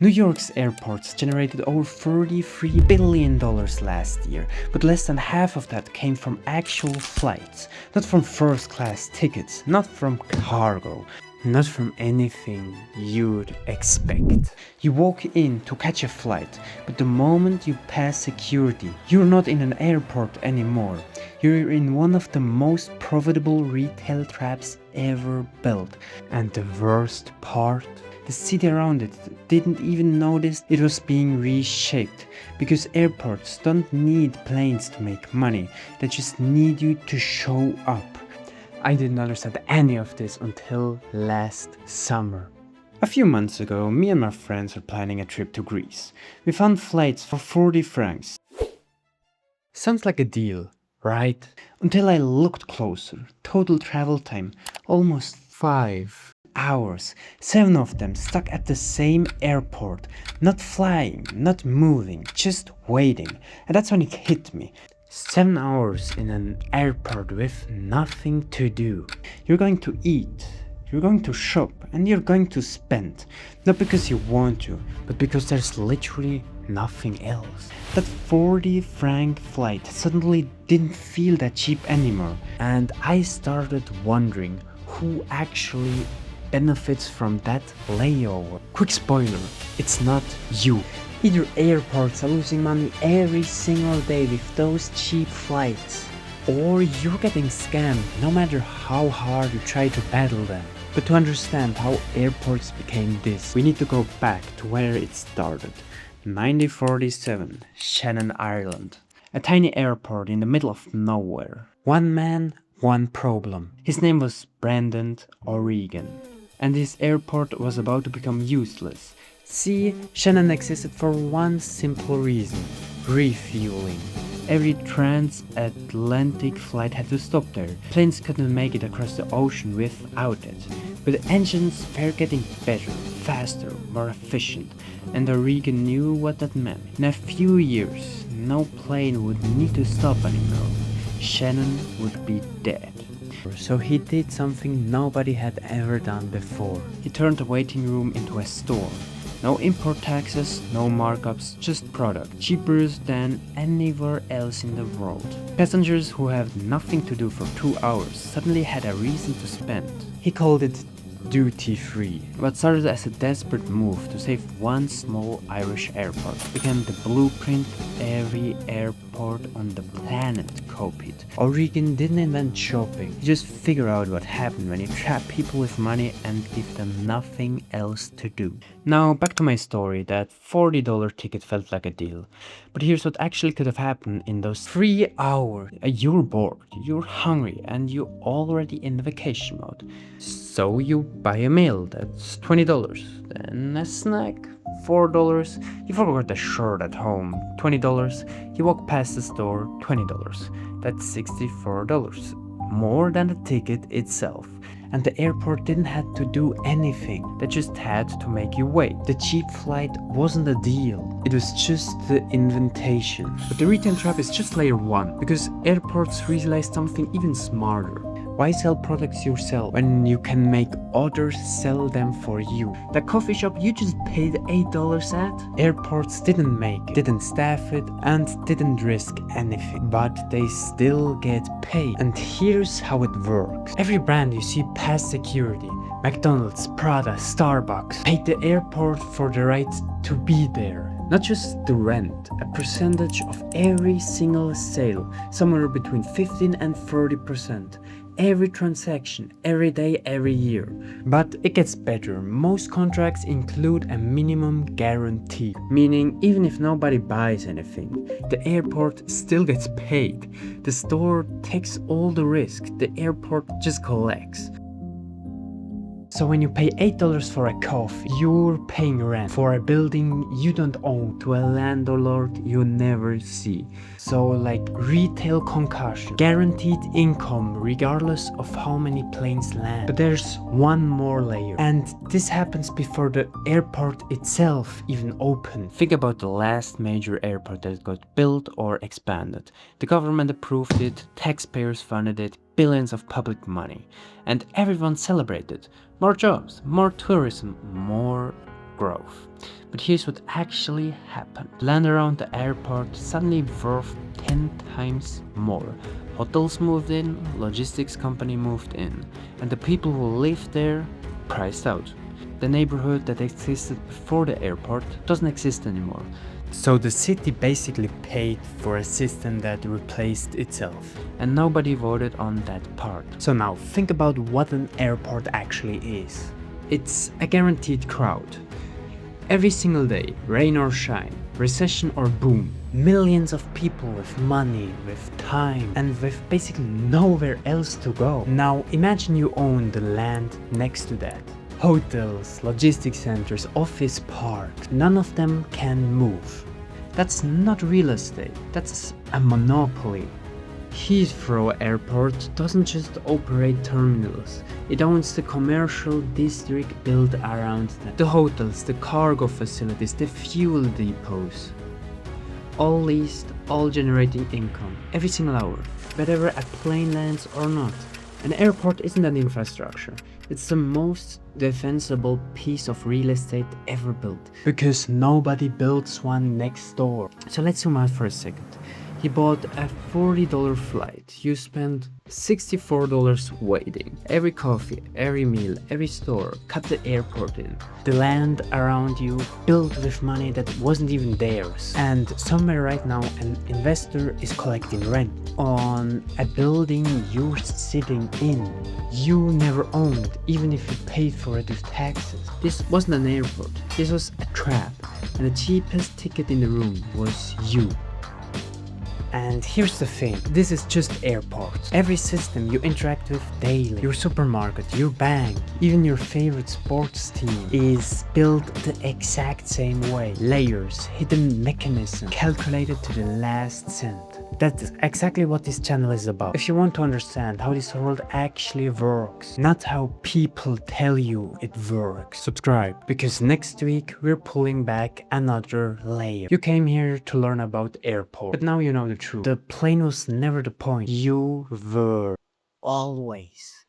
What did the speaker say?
New York's airports generated over $33 billion last year, but less than half of that came from actual flights, not from first-class tickets, not from cargo, not from anything you'd expect. You walk in to catch a flight, but the moment you pass security, you're not in an airport anymore. You're in one of the most profitable retail traps ever built. And the worst part? The city around it didn't even notice it was being reshaped, because airports don't need planes to make money, they just need you to show up. I didn't understand any of this until last summer. A few months ago, me and my friends were planning a trip to Greece. We found flights for 40 francs. Sounds like a deal, right? Until I looked closer. Total travel time, almost 5 hours. 7 of them stuck at the same airport. Not flying, not moving, just waiting. And that's when it hit me. 7 hours in an airport with nothing to do. You're going to eat, you're going to shop, and you're going to spend. Not because you want to, but because there's literally nothing else. That 40 franc flight suddenly didn't feel that cheap anymore. And I started wondering who actually benefits from that layover. Quick spoiler, it's not you. Either airports are losing money every single day with those cheap flights, or you're getting scammed no matter how hard you try to battle them. But to understand how airports became this, we need to go back to where it started. 1947, Shannon, Ireland. A tiny airport in the middle of nowhere. One man, one problem. His name was Brandon O'Regan, and his airport was about to become useless. See, Shannon existed for one simple reason: refueling. Every transatlantic flight had to stop there. Planes couldn't make it across the ocean without it. But the engines were getting better, faster, more efficient, and O'Regan knew what that meant. In a few years, no plane would need to stop anymore. Shannon would be dead. So he did something nobody had ever done before. He turned the waiting room into a store. No import taxes, no markups, just product, cheaper than anywhere else in the world. Passengers who have nothing to do for 2 hours suddenly had a reason to spend. He called it duty free. What started as a desperate move to save one small Irish airport became the blueprint every airport on the planet copied. O'Regan didn't invent shopping, he just figured out what happened when you trap people with money and give them nothing else to do. Now back to my story. That $40 ticket felt like a deal, but here's what actually could have happened in those 3 hours. You're bored, you're hungry, and you're already in the vacation mode. So you buy a meal, that's $20. Then a snack, $4. You forgot the shirt at home, $20. You walk past the store, $20. That's $64. More than the ticket itself. And the airport didn't have to do anything, they just had to make you wait. The cheap flight wasn't a deal, it was just the invitation. But the retail trap is just layer 1, because airports realized something even smarter. Why sell products yourself when you can make others sell them for you? The coffee shop you just paid $8 at? Airports didn't make it, didn't staff it, and didn't risk anything. But they still get paid. And here's how it works. Every brand you see past security, McDonald's, Prada, Starbucks, paid the airport for the right to be there. Not just the rent, a percentage of every single sale, somewhere between 15 and 30%. Every transaction, every day, every year. But it gets better. Most contracts include a minimum guarantee, meaning even if nobody buys anything, the airport still gets paid. The store takes all the risk, the airport just collects. So when you pay $8 for a coffee, you're paying rent for a building you don't own to a landlord you never see. So like retail concussion, guaranteed income regardless of how many planes land. But there's one more layer, and this happens before the airport itself even opened. Think about the last major airport that got built or expanded. The government approved it, taxpayers funded it, billions of public money, and everyone celebrated. More jobs, more tourism, more growth. But here's what actually happened. Land around the airport suddenly worth 10 times more. Hotels moved in, logistics company moved in, and the people who lived there priced out. The neighborhood that existed before the airport doesn't exist anymore. So the city basically paid for a system that replaced itself. And nobody voted on that part. So now think about what an airport actually is. It's a guaranteed crowd. Every single day, rain or shine, recession or boom, millions of people with money, with time, and with basically nowhere else to go. Now imagine you own the land next to that. Hotels, logistics centers, office parks, none of them can move. That's not real estate, that's a monopoly. Heathrow Airport doesn't just operate terminals, it owns the commercial district built around them. The hotels, the cargo facilities, the fuel depots. All leased, all generating income, every single hour, whether a plane lands or not. An airport isn't an infrastructure, it's the most defensible piece of real estate ever built. Because nobody builds one next door. So let's zoom out for a second. He bought a $40 flight. You spent $64 waiting. Every coffee, every meal, every store, cut the airport in. The land around you built with money that wasn't even theirs. And somewhere right now an investor is collecting rent on a building you're sitting in. You never owned, even if you paid for it with taxes. This wasn't an airport. This was a trap. And the cheapest ticket in the room was you. And here's the thing, this is just airports. Every system you interact with daily, your supermarket, your bank, even your favorite sports team is built the exact same way. Layers, hidden mechanisms, calculated to the last cent. That's exactly what this channel is about. If you want to understand how this world actually works, not how people tell you it works, subscribe. Because next week we're pulling back another layer. You came here to learn about airport, but now you know the truth. The plane was never the point. You were always.